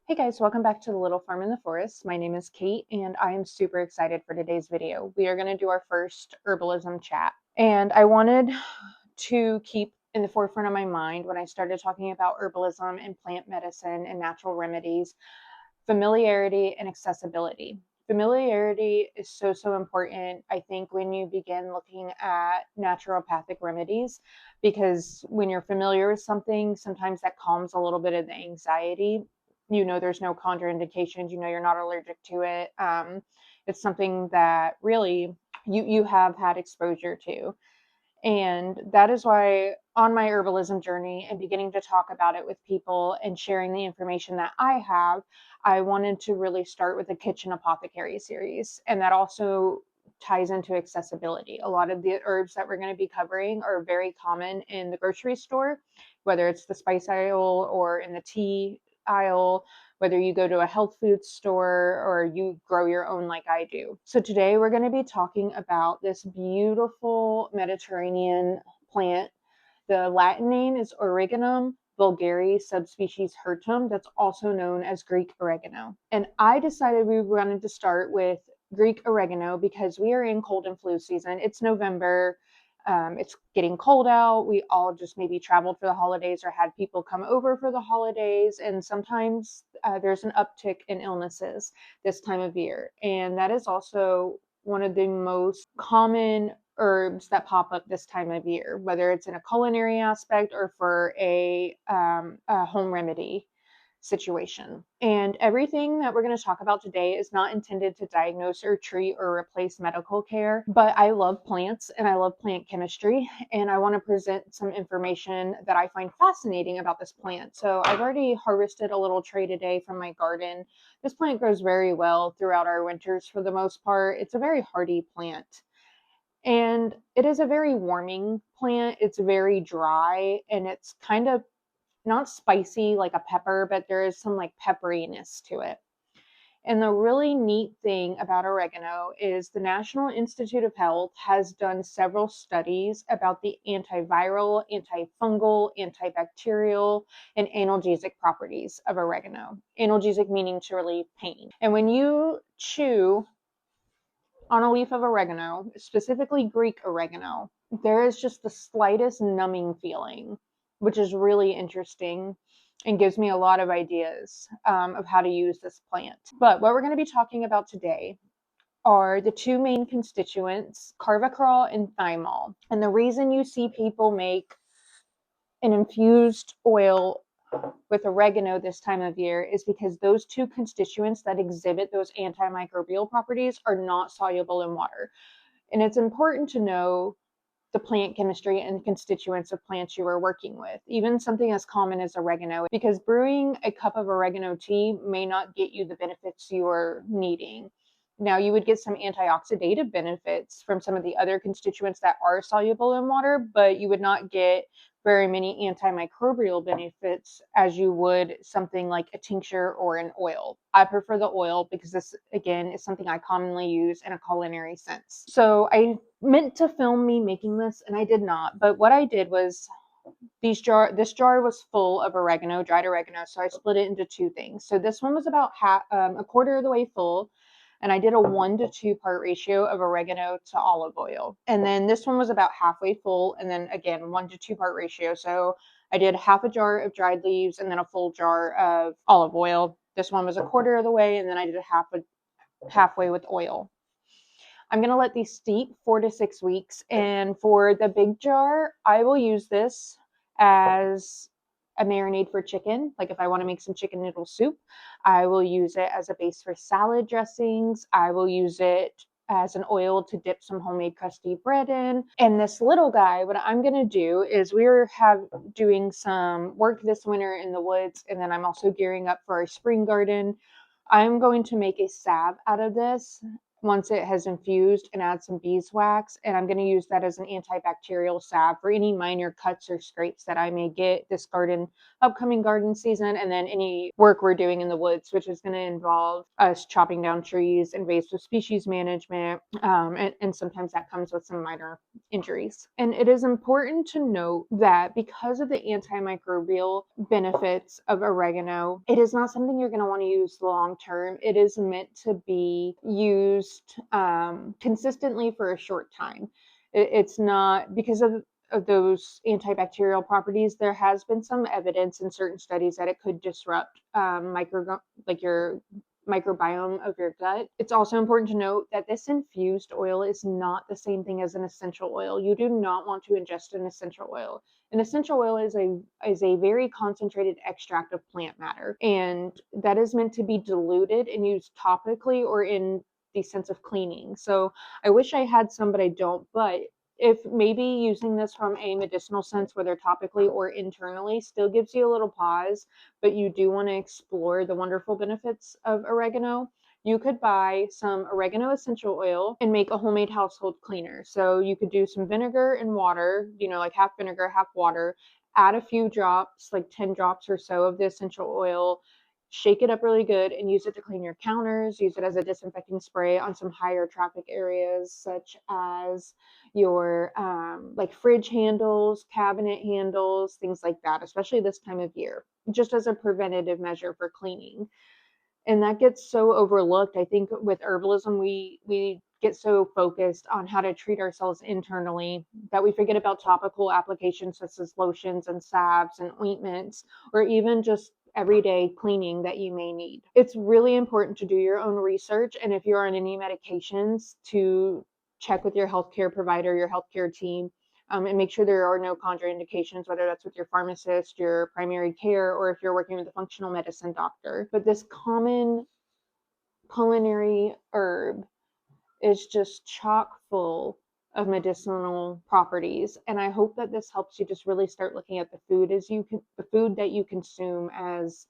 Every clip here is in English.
Hey guys, welcome back to the Little Farm in the Forest. My name is Kate and I am super excited for today's video. We are going to do our first herbalism chat. And I wanted to keep in the forefront of my mind when I started talking about herbalism and plant medicine and natural remedies, familiarity and accessibility. Familiarity is so important, I think, when you begin looking at naturopathic remedies, because when you're familiar with something, sometimes that calms a little bit of the anxiety. There's no contraindications, you're not allergic to it. It's something that really you have had exposure to. And that is why on my herbalism journey and beginning to talk about it with people and sharing the information that I have, I wanted to really start with the kitchen apothecary series. And that also ties into accessibility. A lot of the herbs that we're going to be covering are very common in the grocery store, whether it's the spice aisle or in the tea aisle, whether you go to a health food store or you grow your own like I do. So today we're going to be talking about this beautiful Mediterranean plant. The Latin name is Oregano vulgare subspecies hirtum, that's also known as Greek oregano. And I decided we wanted to start with Greek oregano because we are in cold and flu season. It's November. It's getting cold out. We all just maybe traveled for the holidays or had people come over for the holidays. And sometimes there's an uptick in illnesses this time of year. And that is also one of the most common herbs that pop up this time of year, whether it's in a culinary aspect or for a home remedy situation. And everything that we're going to talk about today is not intended to diagnose or treat or replace medical care, but I love plants and I love plant chemistry, and I want to present some information that I find fascinating about this plant. So I've already harvested a little tray today from my garden. This plant grows very well throughout our winters for the most part. It's a very hardy plant. And it is a very warming plant. It's very dry and it's kind of not spicy like a pepper, but there is some like pepperiness to it. And the really neat thing about oregano is the National Institute of Health has done several studies about the antiviral, antifungal, antibacterial, and analgesic properties of oregano. Analgesic meaning to relieve pain. And when you chew on a leaf of oregano, specifically Greek oregano, there is just the slightest numbing feeling, which is really interesting and gives me a lot of ideas of how to use this plant. But what we're going to be talking about today are the two main constituents, carvacrol and thymol. And the reason you see people make an infused oil with oregano this time of year is because those two constituents that exhibit those antimicrobial properties are not soluble in water. And it's important to know the plant chemistry and constituents of plants you are working with, even something as common as oregano, because brewing a cup of oregano tea may not get you the benefits you are needing. Now, you would get some antioxidative benefits from some of the other constituents that are soluble in water, but you would not get very many antimicrobial benefits as you would something like a tincture or an oil. I prefer the oil because this, again, is something I commonly use in a culinary sense. So I meant to film me making this and I did not, but what I did was this jar was full of oregano, dried oregano, so I split it into two things. So this one was about a quarter of the way full, and I did a 1 to 2 part ratio of oregano to olive oil. And then this one was about halfway full, and then again 1 to 2 part ratio. So I did half a jar of dried leaves and then a full jar of olive oil. This one was a quarter of the way, and then I did halfway with oil. I'm going to let these steep 4 to 6 weeks. And for the big jar, I will use this as a marinade for chicken. Like if I want to make some chicken noodle soup, I will use it as a base for salad dressings. I will use it as an oil to dip some homemade crusty bread in. And this little guy, what I'm going to do is we're doing some work this winter in the woods. And then I'm also gearing up for our spring garden. I'm going to make a salve out of this. once it has infused, and add some beeswax. And I'm going to use that as an antibacterial salve for any minor cuts or scrapes that I may get this upcoming garden season, and then any work we're doing in the woods, which is going to involve us chopping down trees, invasive species management, and sometimes that comes with some minor injuries. And it is important to note that because of the antimicrobial benefits of oregano, it is not something you're going to want to use long term. It is meant to be used consistently for a short time. It's not because of those antibacterial properties. There has been some evidence in certain studies that it could disrupt your microbiome of your gut. It's also important to note that this infused oil is not the same thing as an essential oil. You do not want to ingest an essential oil. An essential oil is a very concentrated extract of plant matter, and that is meant to be diluted and used topically or in the sense of cleaning. So I wish I had some, but I don't. But if maybe using this from a medicinal sense, whether topically or internally, still gives you a little pause, but you do want to explore the wonderful benefits of oregano, you could buy some oregano essential oil and make a homemade household cleaner. So you could do some vinegar and water, like half vinegar, half water, add a few drops, like 10 drops or so of the essential oil, shake it up really good, and use it to clean your counters. Use it as a disinfecting spray on some higher traffic areas, such as your like fridge handles, cabinet handles, things like that, especially this time of year, just as a preventative measure for cleaning. And that gets so overlooked. I think with herbalism, we get so focused on how to treat ourselves internally that we forget about topical applications such as lotions and salves and ointments, or even just everyday cleaning that you may need. It's really important to do your own research, and if you're on any medications, to check with your healthcare provider, your healthcare team, and make sure there are no contraindications, whether that's with your pharmacist, your primary care, or if you're working with a functional medicine doctor. But this common culinary herb is just chock full of medicinal properties, and I hope that this helps you just really start looking at the food that you consume as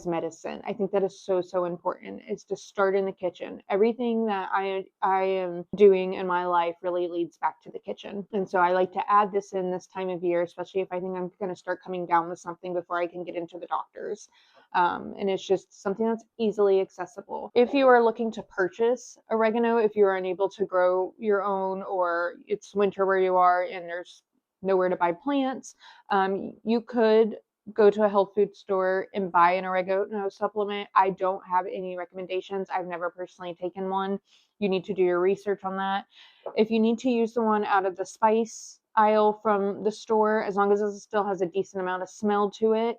medicine. I think that is so important, is to start in the kitchen. Everything that I am doing in my life really leads back to the kitchen. And so I like to add this in this time of year, especially if I think I'm going to start coming down with something before I can get into the doctors. And it's just something that's easily accessible. If you are looking to purchase oregano, if you are unable to grow your own, or it's winter where you are and there's nowhere to buy plants, you could go to a health food store and buy an oregano supplement. I don't have any recommendations. I've never personally taken one. You need to do your research on that. If you need to use the one out of the spice aisle from the store, as long as it still has a decent amount of smell to it,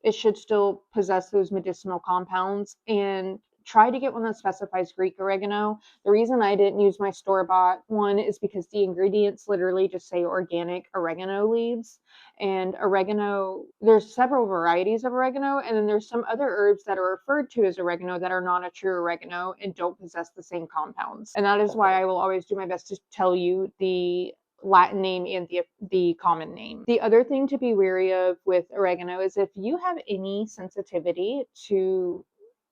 it should still possess those medicinal compounds. And try to get one that specifies Greek oregano. The reason I didn't use my store-bought one is because the ingredients literally just say organic oregano leaves. And oregano, there's several varieties of oregano, and then there's some other herbs that are referred to as oregano that are not a true oregano and don't possess the same compounds. And that is why I will always do my best to tell you the Latin name and the common name. The other thing to be wary of with oregano is if you have any sensitivity to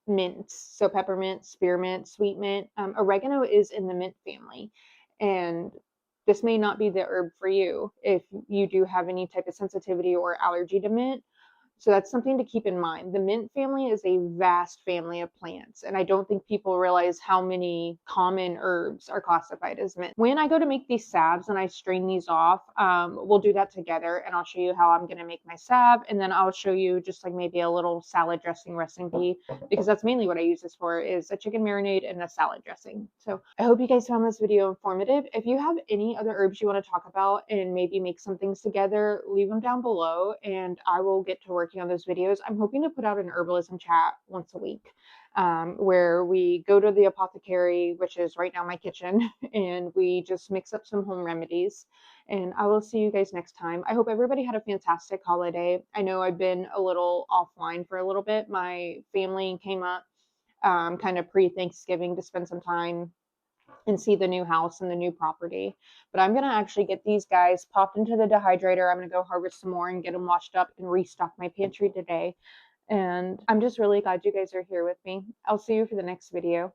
mints, so peppermint, spearmint, sweet mint. Oregano is in the mint family, and this may not be the herb for you if you do have any type of sensitivity or allergy to mint. So that's something to keep in mind. The mint family is a vast family of plants, and I don't think people realize how many common herbs are classified as mint. When I go to make these salves and I strain these off, we'll do that together, and I'll show you how I'm going to make my salve, and then I'll show you just like maybe a little salad dressing recipe, because that's mainly what I use this for, is a chicken marinade and a salad dressing. So I hope you guys found this video informative. If you have any other herbs you want to talk about and maybe make some things together, leave them down below, and I will get to working on those videos. I'm hoping to put out an herbalism chat once a week, where we go to the apothecary, which is right now my kitchen, and we just mix up some home remedies. And I will see you guys next time. I hope everybody had a fantastic holiday. I know I've been a little offline for a little bit. My family came up kind of pre-Thanksgiving to spend some time and see the new house and the new property. But I'm going to actually get these guys popped into the dehydrator. I'm going to go harvest some more and get them washed up and restock my pantry today. And I'm just really glad you guys are here with me. I'll see you for the next video.